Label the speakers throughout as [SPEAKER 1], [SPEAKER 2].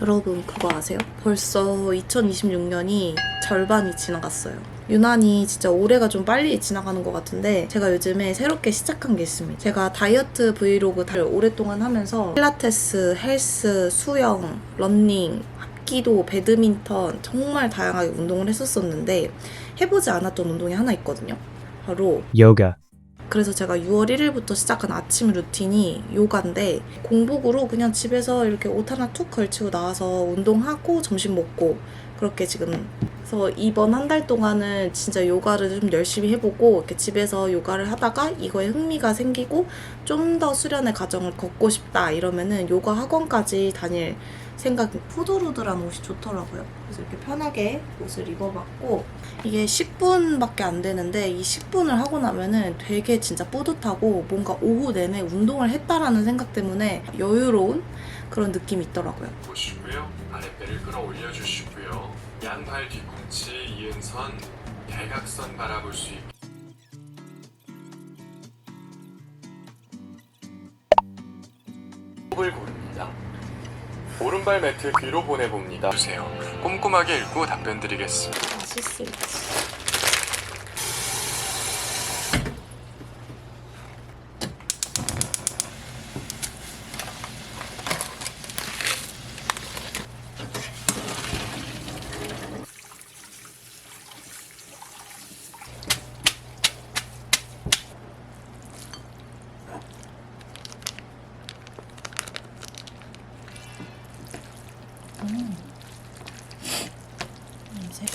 [SPEAKER 1] 여러분 그거 아세요? 벌써 2026년이 절반이 지나갔어요. 유난히 진짜 올해가 좀 빨리 지나가는 것 같은데 제가 요즘에 새롭게 시작한 게 있습니다. 제가 다이어트 브이로그를 오랫동안 하면서 필라테스, 헬스, 수영, 러닝, 합기도, 배드민턴 정말 다양하게 운동을 했었었는데 해보지 않았던 운동이 하나 있거든요. 바로
[SPEAKER 2] yoga,
[SPEAKER 1] 그래서 제가 6월 1일부터 시작한 아침 루틴이 요가인데 공복으로 그냥 집에서 이렇게 옷 하나 툭 걸치고 나와서 운동하고 점심 먹고 그렇게 지금 그래서 이번 한 달 동안은 진짜 요가를 좀 열심히 해보고 이렇게 집에서 요가를 하다가 이거에 흥미가 생기고 좀 더 수련의 과정을 걷고 싶다 이러면은 요가 학원까지 다닐 생각이 후들후들한 옷이 좋더라고요. 그래서 이렇게 편하게 옷을 입어봤고 이게 10분밖에 안 되는데 이 10분을 하고 나면은 되게 진짜 뿌듯하고 뭔가 오후 내내 운동을 했다라는 생각 때문에 여유로운 그런 느낌이 있더라고요.
[SPEAKER 3] 보시고요. 아랫배를 끌어올려 주시고요. 양발 뒤꿈치 이은선 대각선 바라볼 수 있게 호흡을 고릅니다. 오른발 매트 뒤로 보내봅니다. 주세요. 꼼꼼하게 읽고 답변 드리겠습니다.
[SPEAKER 1] 맛있을지. 냄새.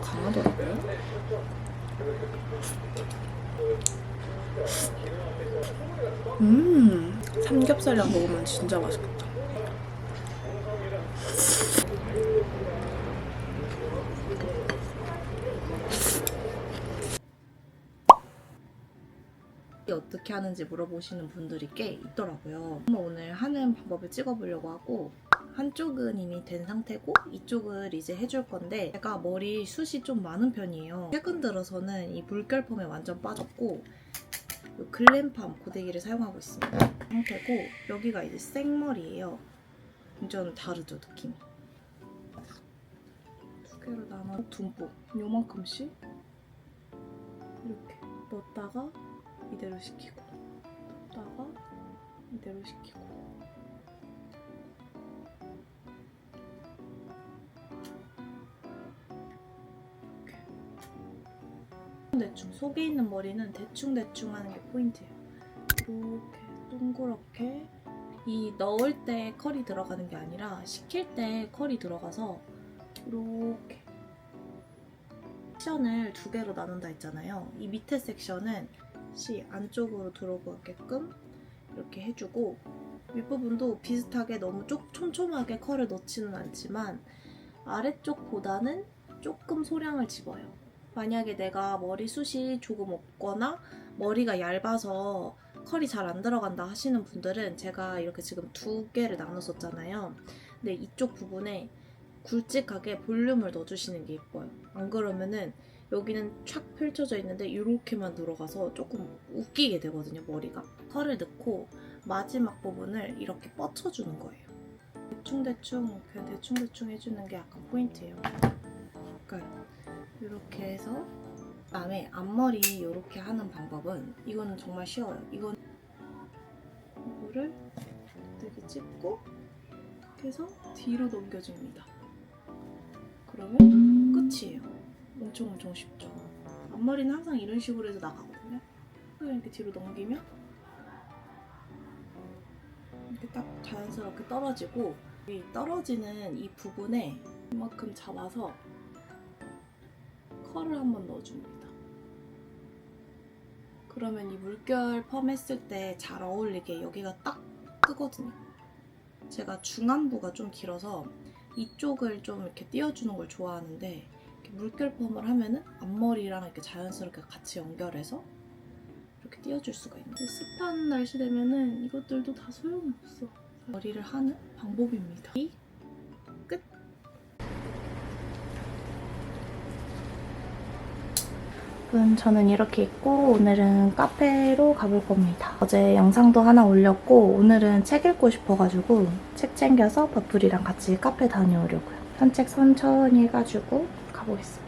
[SPEAKER 1] 강하더라고요. 삼겹살이랑 먹으면 진짜 맛있겠다. 어떻게 하는지 물어보시는 분들이 꽤 있더라고요. 오늘 하는 방법을 찍어보려고 하고 한쪽은 이미 된 상태고 이쪽을 이제 해줄 건데 제가 머리 숱이 좀 많은 편이에요. 최근 들어서는 이 물결펌에 완전 빠졌고 이 글램팜 고데기를 사용하고 있습니다. 상태고 여기가 이제 생머리예요. 완전 다르죠 느낌이. 두 개로 나눠 듬뿍 요만큼씩 이렇게 넣었다가 이대로 식히고 넣었다가 이대로 식히고 이렇게 대충 속에 있는 머리는 대충대충 하는 게 포인트예요. 이렇게 동그랗게 이 넣을 때 컬이 들어가는 게 아니라 식힐 때 컬이 들어가서 이렇게 섹션을 두 개로 나눈다 했잖아요. 이 밑에 섹션은 안쪽으로 들어가게끔 이렇게 해주고 윗부분도 비슷하게 너무 촘촘하게 컬을 넣지는 않지만 아래쪽보다는 조금 소량을 집어요. 만약에 내가 머리숱이 조금 없거나 머리가 얇아서 컬이 잘 안 들어간다 하시는 분들은 제가 이렇게 지금 두 개를 나눴었잖아요. 근데 이쪽 부분에 굵직하게 볼륨을 넣어주시는 게 예뻐요. 안 그러면은 여기는 촥 펼쳐져 있는데 이렇게만 들어가서 조금 웃기게 되거든요, 머리가. 컬을 넣고 마지막 부분을 이렇게 뻗쳐주는 거예요. 대충대충 그냥 대충대충 해주는 게 약간 포인트예요. 그러니까 이렇게 해서 그다음에 앞머리 이렇게 하는 방법은 이거는 정말 쉬워요. 이거를 이렇게 찝고 이렇게 해서 뒤로 넘겨줍니다. 그러면 끝이에요. 엄청 쉽죠. 앞머리는 항상 이런 식으로 해서 나가거든요. 이렇게 뒤로 넘기면 이렇게 딱 자연스럽게 떨어지고 이 떨어지는 이 부분에 이만큼 잡아서 컬을 한번 넣어줍니다. 그러면 이 물결 펌 했을 때 잘 어울리게 여기가 딱 뜨거든요. 제가 중안부가 좀 길어서 이쪽을 좀 이렇게 띄워주는 걸 좋아하는데 이렇게 물결 펌을 하면은 앞머리랑 이렇게 자연스럽게 같이 연결해서 이렇게 띄워줄 수가 있는데 습한 날씨 되면은 이것들도 다 소용이 없어. 머리를 하는 방법입니다. 끝! 저는 이렇게 입고 오늘은 카페로 가볼 겁니다. 어제 영상도 하나 올렸고 오늘은 책 읽고 싶어가지고 책 챙겨서 버플이랑 같이 카페 다녀오려고요. 산책 천천히 해가지고 가보겠습니다.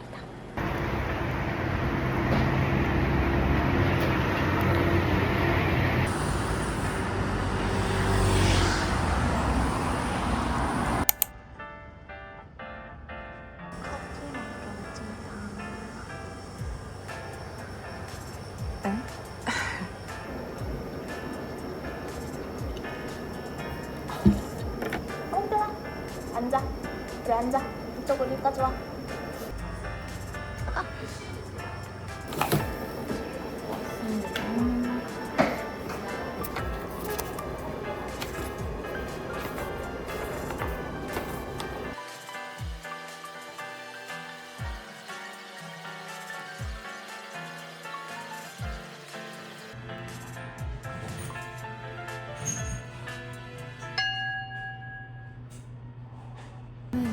[SPEAKER 1] 앉아. 그래, 앉아. 이쪽으로 여기까지 와.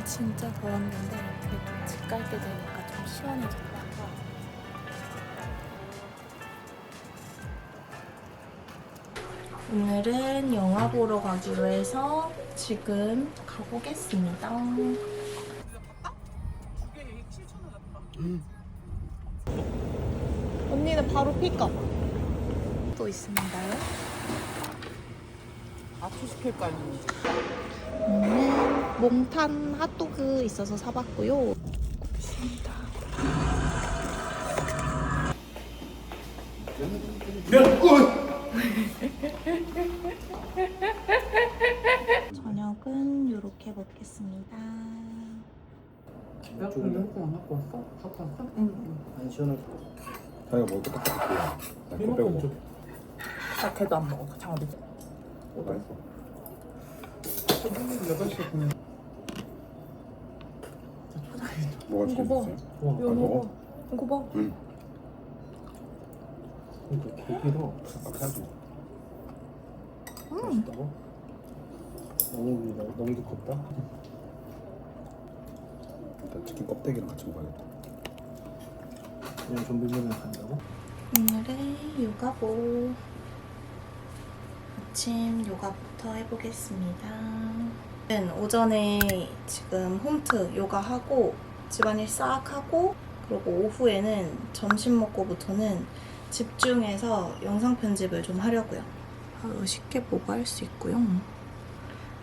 [SPEAKER 1] 진짜 더웠는데 그래도 집 갈 때 되니까 좀 시원해졌다. 오늘은 영화 보러 가기로 해서 지금 가보겠습니다. 언니는 바로 픽업. 또 있습니다요.
[SPEAKER 2] 압수시킬까 했는데.
[SPEAKER 1] 몽탄 핫도그 있어서 사봤고요. 있습니다. 저녁은 이렇게 먹겠습니다.
[SPEAKER 2] 야, 근데 안 갖고 왔어? 갖고 왔어? 응.
[SPEAKER 4] 안 시원할 거. 자기가 뭐 똑같이 나 그거 빼고.
[SPEAKER 2] 나 걔도 안 먹어. 장어 먹어.
[SPEAKER 4] 맛있어.
[SPEAKER 2] 8시에 보내.
[SPEAKER 4] 뭐가 제일
[SPEAKER 1] 이거 봐.
[SPEAKER 4] 맛있어요?
[SPEAKER 2] 와,
[SPEAKER 4] 먹어?
[SPEAKER 1] 이거 봐.
[SPEAKER 4] 응.
[SPEAKER 2] 이거 고기로
[SPEAKER 4] 아까 사줘.
[SPEAKER 2] 맛있다고? 너무 두껍다.
[SPEAKER 4] 일단 치킨 껍데기랑 같이 먹어야겠다.
[SPEAKER 2] 그냥 좀비면은 간다고?
[SPEAKER 1] 오늘의 요가복. 아침 요가부터 해보겠습니다. 오전에 지금 홈트 요가하고 집안일 싹 하고 그리고 오후에는 점심 먹고부터는 집중해서 영상 편집을 좀 하려고요. 바로 쉽게 보고 할 수 있고요.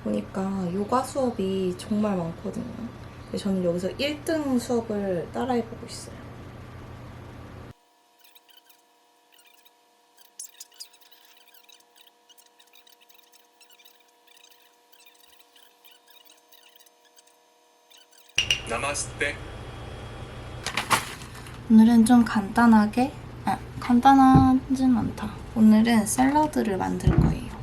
[SPEAKER 1] 보니까 요가 수업이 정말 많거든요. 근데 저는 여기서 1등 수업을 따라해보고 있어요.
[SPEAKER 3] 나마스테.
[SPEAKER 1] 오늘은 좀 간단하게, 간단하진 않다. 오늘은 샐러드를 만들 거예요.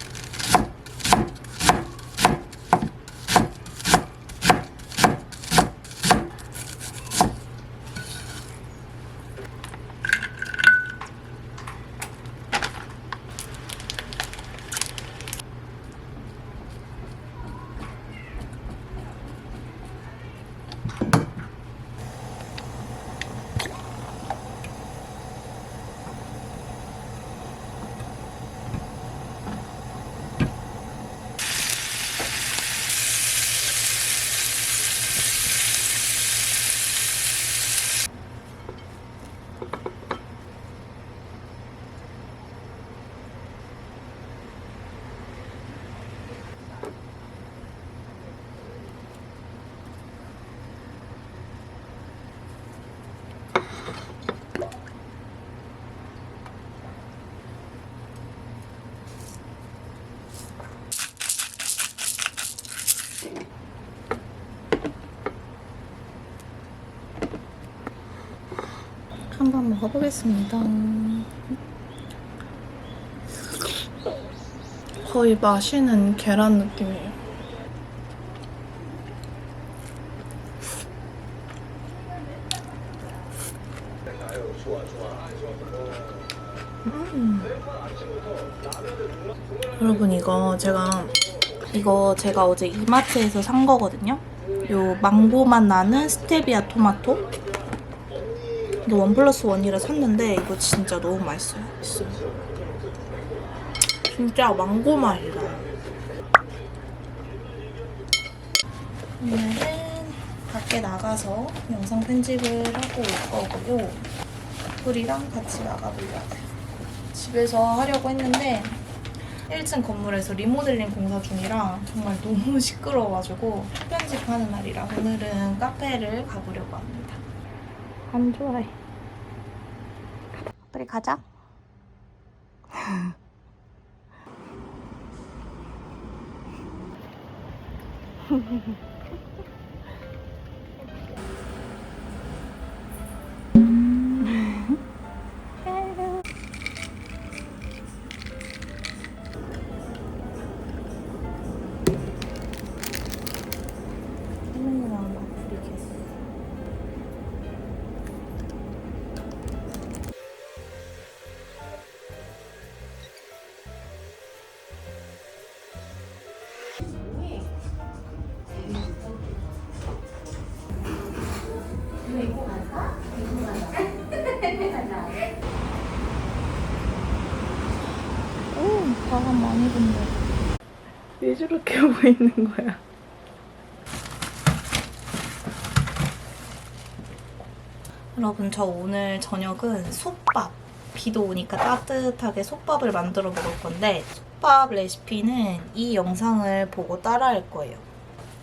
[SPEAKER 1] 한번 먹어보겠습니다. 거의 마시는 계란 느낌이에요. 여러분 이거 제가 이거 제가 어제 이마트에서 산 거거든요. 요 망고 맛 나는 스테비아 토마토. 이거 1+1이라 샀는데 이거 진짜 너무 맛있어요. 진짜 망고 맛이 나요. 오늘은 밖에 나가서 영상 편집을 하고 올 거고요. 둘이랑 같이 나가보려고요. 집에서 하려고 했는데 1층 건물에서 리모델링 공사 중이라 정말 너무 시끄러워가지고 편집하는 날이라 오늘은 카페를 가보려고 합니다. 안 좋아해. 빨리 가자. 바람 많이 분다. 왜 저렇게 하고 있는 거야? 여러분, 저 오늘 저녁은 솥밥. 비도 오니까 따뜻하게 솥밥을 만들어 먹을 건데 솥밥 레시피는 이 영상을 보고 따라할 거예요.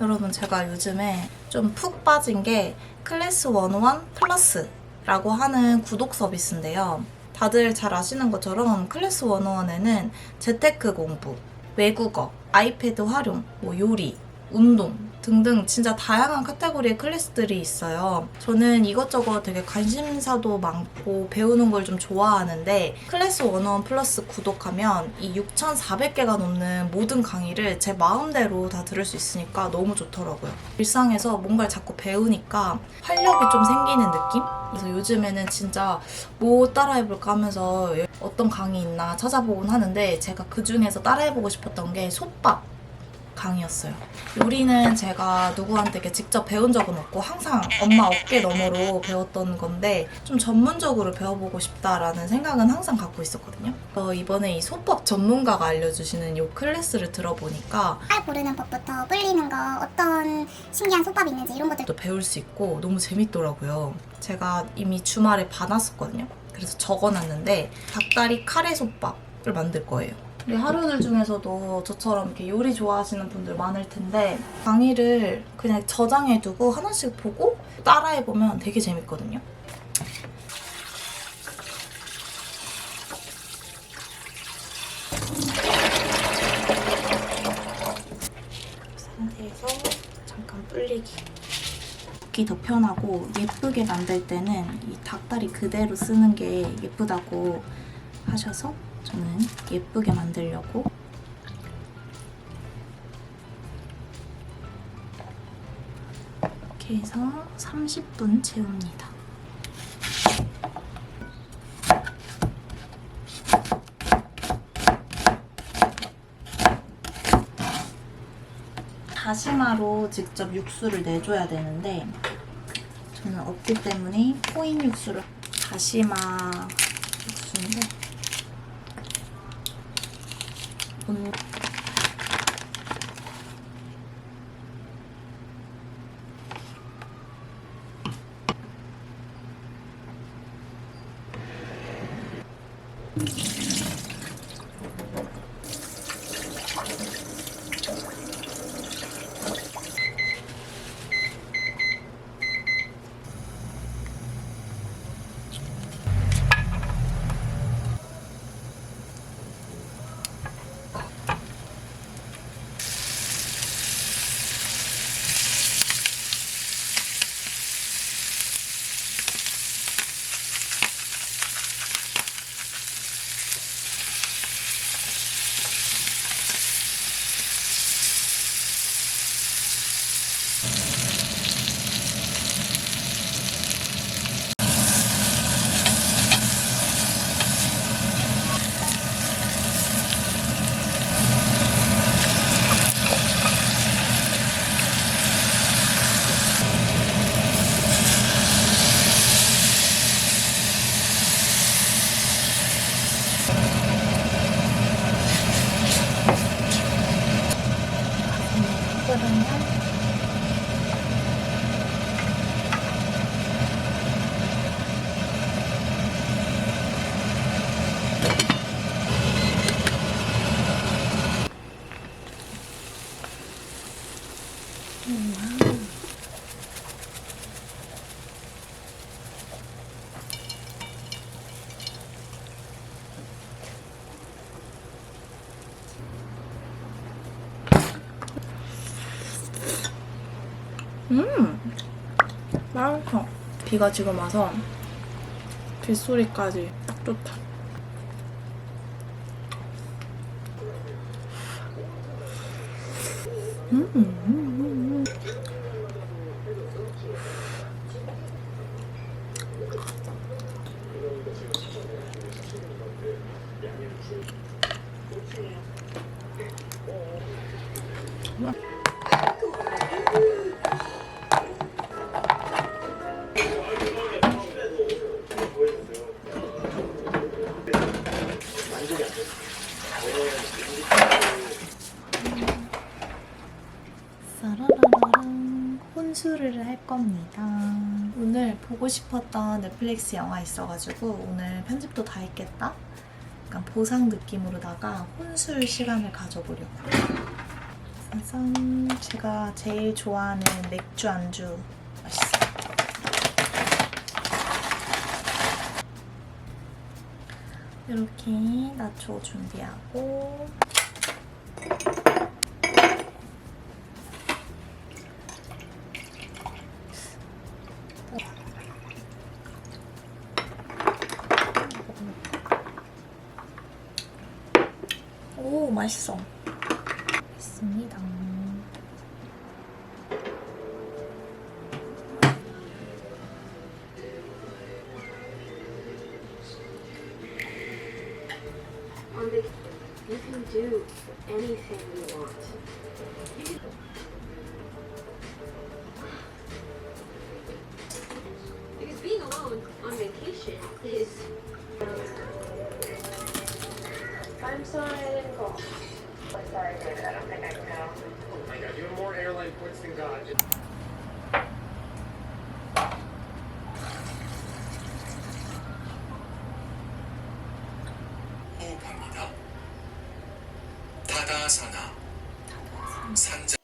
[SPEAKER 1] 여러분, 제가 요즘에 좀 푹 빠진 게 클래스 101 플러스라고 하는 구독 서비스인데요. 다들 잘 아시는 것처럼 클래스 101에는 재테크 공부, 외국어, 아이패드 활용, 요리, 운동 등등 진짜 다양한 카테고리의 클래스들이 있어요. 저는 이것저것 되게 관심사도 많고 배우는 걸 좀 좋아하는데 클래스 101 플러스 구독하면 이 6,400개가 넘는 모든 강의를 제 마음대로 다 들을 수 있으니까 너무 좋더라고요. 일상에서 뭔가를 자꾸 배우니까 활력이 좀 생기는 느낌? 그래서 요즘에는 진짜 뭐 따라해볼까 하면서 어떤 강의 있나 찾아보곤 하는데 제가 그중에서 따라해보고 싶었던 게 솥밥 강의였어요. 요리는 제가 누구한테 이렇게 직접 배운 적은 없고 항상 엄마 어깨 너머로 배웠던 건데 좀 전문적으로 배워보고 싶다라는 생각은 항상 갖고 있었거든요. 이번에 이 솥밥 전문가가 알려주시는 이 클래스를 들어보니까
[SPEAKER 5] 쌀 고르는 법부터 불리는 거, 어떤 신기한 솥밥이 있는지 이런 것들
[SPEAKER 1] 또 배울 수 있고 너무 재밌더라고요. 제가 이미 주말에 받았었거든요. 그래서 적어놨는데 닭다리 카레 솥밥을 만들 거예요. 우리 하루들 중에서도 저처럼 이렇게 요리 좋아하시는 분들 많을 텐데 강의를 그냥 저장해두고 하나씩 보고 따라해보면 되게 재밌거든요. 상태에서 잠깐 불리기. 먹기 더 편하고 예쁘게 만들 때는 이 닭다리 그대로 쓰는 게 예쁘다고 하셔서 저는 예쁘게 만들려고 이렇게 해서 30분 재웁니다. 다시마로 직접 육수를 내줘야 되는데 저는 없기 때문에 코인 육수를 다시마 육수인데 오늘 끓으면 맛있어. 비가 지금 와서 빗소리까지 딱 좋다. 사라라라랑 혼술을 할 겁니다. 오늘 보고 싶었던 넷플릭스 영화 있어가지고 오늘 편집도 다 했겠다? 약간 보상 느낌으로다가 혼술 시간을 가져보려고. 짜잔! 제가 제일 좋아하는 맥주 안주 맛있어요. 이렇게 나초 준비하고 오, 맛있어. 있습니다.
[SPEAKER 6] You can do anything you want. Because being alone on vacation is. I'm sorry I didn't go. I'm sorry, David. I don't think I can go.
[SPEAKER 3] Oh my god, you have more airline points than God. 호흡합니다. 타다사나 산자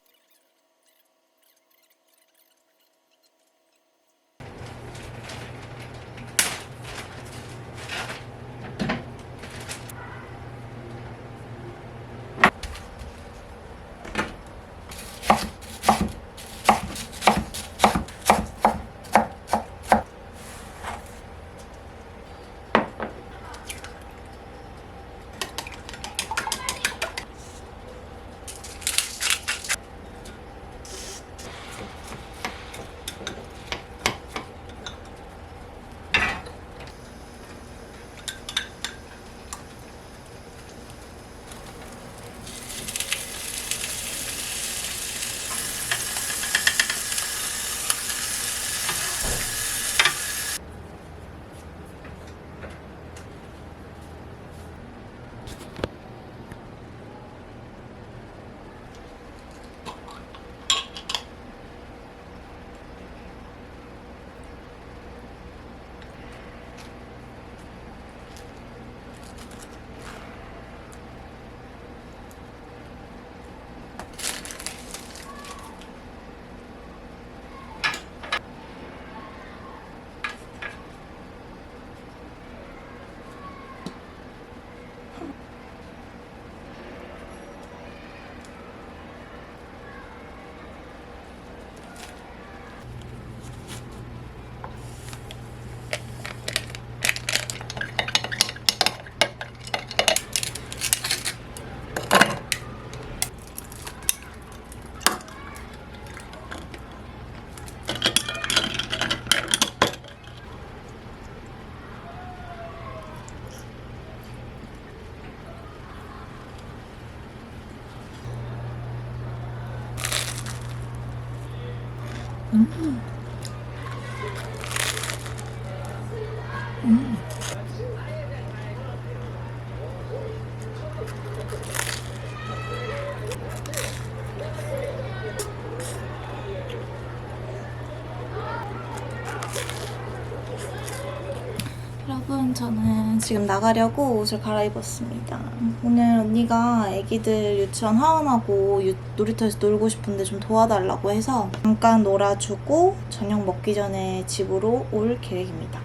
[SPEAKER 1] 여러분, 저는 지금 나가려고 옷을 갈아입었습니다. 오늘 언니가 애기들 유치원 하원하고 놀이터에서 놀고 싶은데 좀 도와달라고 해서 잠깐 놀아주고 저녁 먹기 전에 집으로 올 계획입니다.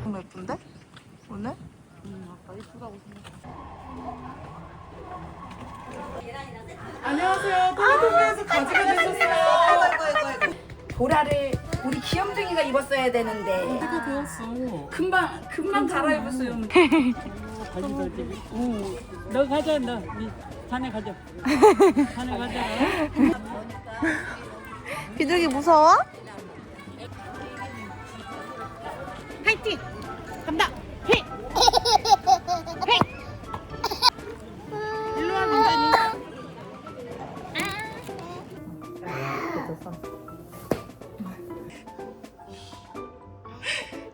[SPEAKER 1] 너무 예쁜데? 오늘? 아빠 예쁘다고
[SPEAKER 7] 안녕하세요. 토마토에서 가지고 오셨어요. 보라를 우리 귀염둥이가 입었어야 되는데.
[SPEAKER 2] 어떻게 되었어?
[SPEAKER 7] 금방 갈아입었어요.
[SPEAKER 2] 가지가지. 너 가자, 너. 산에 가자. 산에 가자.
[SPEAKER 1] 비둘기 무서워?
[SPEAKER 7] 파이팅! 간다. 헤. 일로 와 민단이.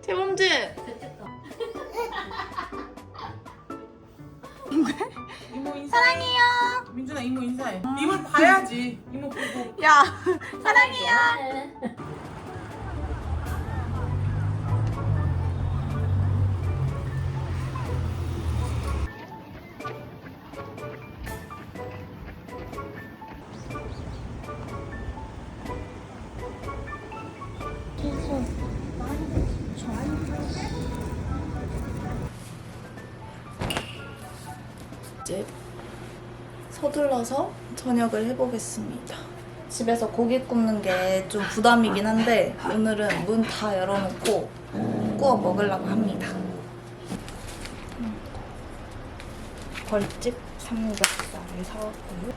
[SPEAKER 1] 재범지! 사랑해요.
[SPEAKER 7] 민준아 이모 인사해. 이모 봐야지. 이모 보고.
[SPEAKER 1] 야, 사랑해요. 이제 서둘러서 저녁을 해보겠습니다. 집에서 고기 굽는 게 좀 부담이긴 한데 오늘은 문 다 열어놓고 구워 먹으려고 합니다. 벌집 삼겹살을 사왔고요.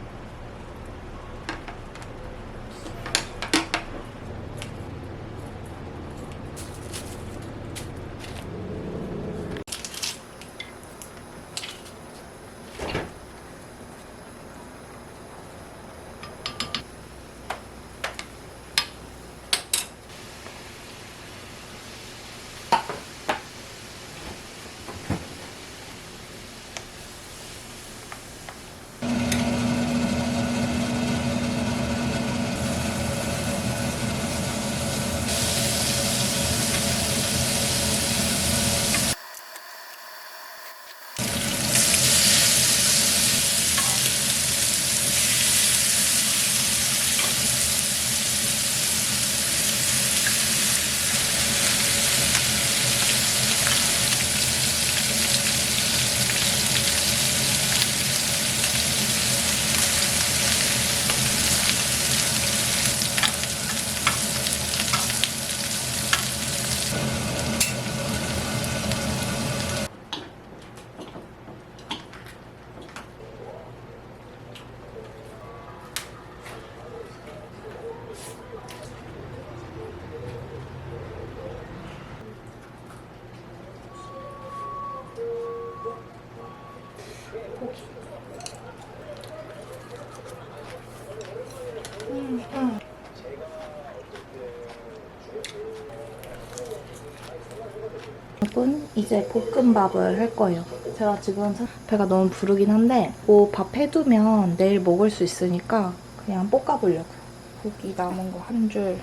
[SPEAKER 1] 여러분, 이제 볶음밥을 할 거예요. 제가 지금 배가 너무 부르긴 한데 뭐 밥 해두면 내일 먹을 수 있으니까 그냥 볶아보려고요. 고기 남은 거 한 줄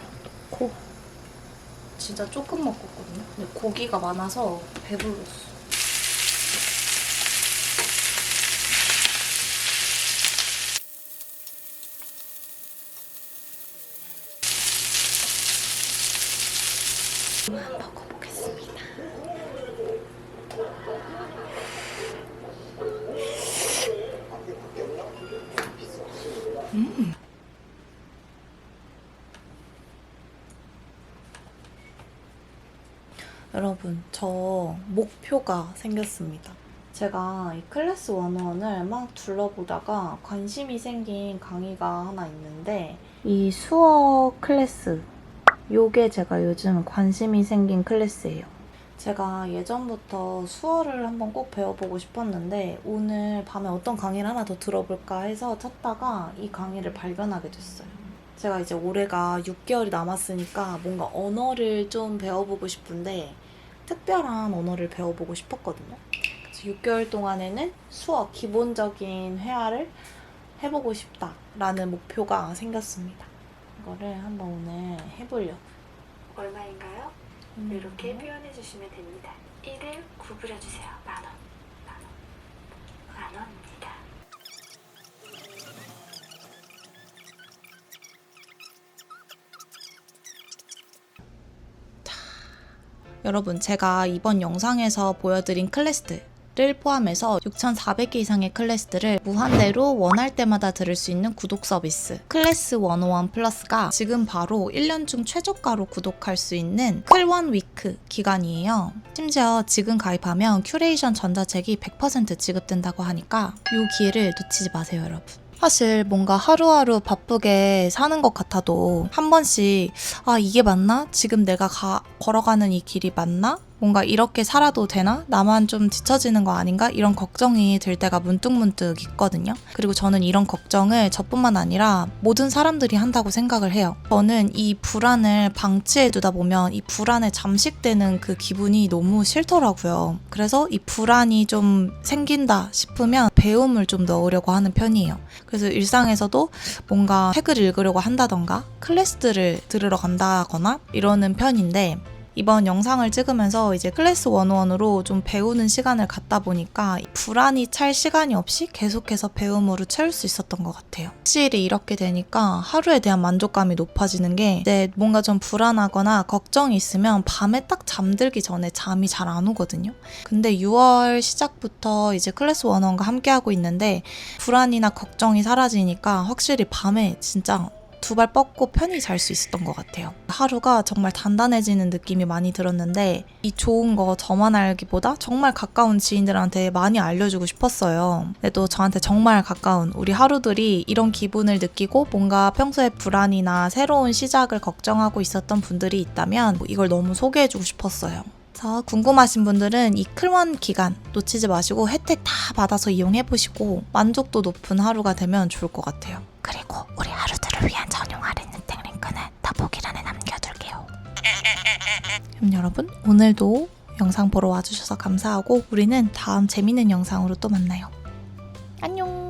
[SPEAKER 1] 넣고 진짜 조금 먹었거든요. 근데 고기가 많아서 배불렀어. 먹어보겠습니다. 여러분, 저 목표가 생겼습니다. 제가 이 클래스 101을 막 둘러보다가 관심이 생긴 강의가 하나 있는데 이 수어 클래스, 요게 제가 요즘 관심이 생긴 클래스예요. 제가 예전부터 수어를 한번 꼭 배워보고 싶었는데 오늘 밤에 어떤 강의를 하나 더 들어볼까 해서 찾다가 이 강의를 발견하게 됐어요. 제가 이제 올해가 6개월이 남았으니까 뭔가 언어를 좀 배워보고 싶은데 특별한 언어를 배워보고 싶었거든요. 그래서 6개월 동안에는 수어 기본적인 회화를 해보고 싶다라는 목표가 생겼습니다. 이거를 한번 오늘 해보려고.
[SPEAKER 6] 얼마인가요? 이렇게 표현해 주시면 됩니다. 1을 구부려 주세요. 만 원. 만 원입니다.
[SPEAKER 1] 여러분, 제가 이번 영상에서 보여드린 클래스들을 포함해서 6,400개 이상의 클래스들을 무한대로 원할 때마다 들을 수 있는 구독 서비스 클래스 101 플러스가 지금 바로 1년 중 최저가로 구독할 수 있는 클원 위크 기간이에요. 심지어 지금 가입하면 큐레이션 전자책이 100% 지급된다고 하니까 이 기회를 놓치지 마세요, 여러분. 사실 뭔가 하루하루 바쁘게 사는 것 같아도 한 번씩 이게 맞나? 지금 내가 걸어가는 이 길이 맞나? 뭔가 이렇게 살아도 되나? 나만 좀 뒤처지는 거 아닌가? 이런 걱정이 들 때가 문득문득 있거든요. 그리고 저는 이런 걱정을 저뿐만 아니라 모든 사람들이 한다고 생각을 해요. 저는 이 불안을 방치해 두다 보면 이 불안에 잠식되는 그 기분이 너무 싫더라고요. 그래서 이 불안이 좀 생긴다 싶으면 배움을 좀 넣으려고 하는 편이에요. 그래서 일상에서도 뭔가 책을 읽으려고 한다던가 클래스들을 들으러 간다거나 이러는 편인데, 이번 영상을 찍으면서 이제 클래스 101으로 좀 배우는 시간을 갖다 보니까 불안이 찰 시간이 없이 계속해서 배움으로 채울 수 있었던 것 같아요. 확실히 이렇게 되니까 하루에 대한 만족감이 높아지는 게, 이제 뭔가 좀 불안하거나 걱정이 있으면 밤에 딱 잠들기 전에 잠이 잘 안 오거든요. 근데 6월 시작부터 이제 클래스 101과 함께하고 있는데 불안이나 걱정이 사라지니까 확실히 밤에 진짜 두 발 뻗고 편히 잘 수 있었던 것 같아요. 하루가 정말 단단해지는 느낌이 많이 들었는데, 이 좋은 거 저만 알기보다 정말 가까운 지인들한테 많이 알려주고 싶었어요. 근데 또 저한테 정말 가까운 우리 하루들이 이런 기분을 느끼고 뭔가 평소에 불안이나 새로운 시작을 걱정하고 있었던 분들이 있다면 이걸 너무 소개해주고 싶었어요. 그래서 궁금하신 분들은 이 클원 기간 놓치지 마시고 혜택 다 받아서 이용해보시고 만족도 높은 하루가 되면 좋을 것 같아요. 그리고 우리 하루들을 위한 전용 할인 혜택 링크는 더보기란에 남겨둘게요. 그럼 여러분, 오늘도 영상 보러 와주셔서 감사하고 우리는 다음 재밌는 영상으로 또 만나요. 안녕.